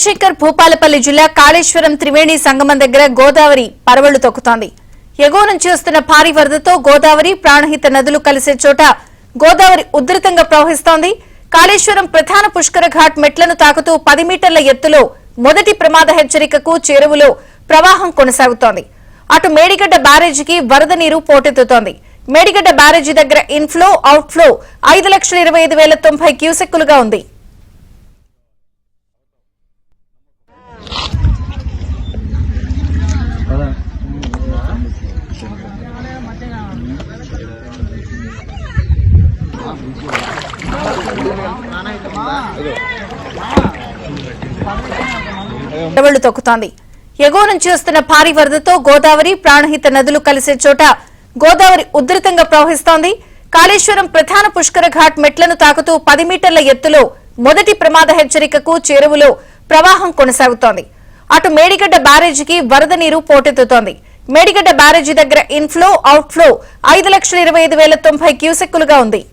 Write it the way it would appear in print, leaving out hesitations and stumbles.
చంద్రశేఖర్ భూపాలపల్లి జిల్లా కాళేశ్వరం త్రివేణి సంగమం దగ్గర గోదావరి పరవళ్లు తొక్కుతోంది. ఎగువ నుంచి వస్తున్న భారీ వరదతో గోదావరి ప్రాణహిత నదులు కలిసే చోట గోదావరి ఉధృతంగా ప్రవహిస్తోంది. కాళేశ్వరం ప్రధాన పుష్కర ఘాట్ మెట్లను తాకుతూ 10 మీటర్ల ఎత్తులో మొదటి ప్రమాద హెచ్చరికకు చేరువలో ప్రవాహం కొనసాగుతోంది. అటు మేడిగడ్డ బ్యారేజీకి వరద నీరు పోటెత్తుతోంది. మేడిగడ్డ బ్యారేజీ దగ్గర ఇన్ఫ్లో అవుట్ఫ్లో 5,25,090 క్యూసెక్కులుగా ఉంది. పరవళ్లు తొక్కుతోంది. ఎగువ నుంచి వస్తున్న భారీ వరదతో గోదావరి ప్రాణహిత నదులు కలిసే చోట గోదావరి ఉధృతంగా ప్రవహిస్తోంది. కాళేశ్వరం ప్రధాన పుష్కర ఘాట్ మెట్లను తాకుతూ 10 మీటర్ల ఎత్తులో మొదటి ప్రమాద హెచ్చరికకు చేరువలో ప్రవాహం కొనసాగుతోంది. అటు మేడిగడ్డ బ్యారేజీకి వరద నీరు పోటెత్తుతోంది. మేడిగడ్డ బ్యారేజీ దగ్గర ఇన్ఫ్లో అవుట్ఫ్లో 5,25,090 క్యూసెక్కులుగా ఉంది.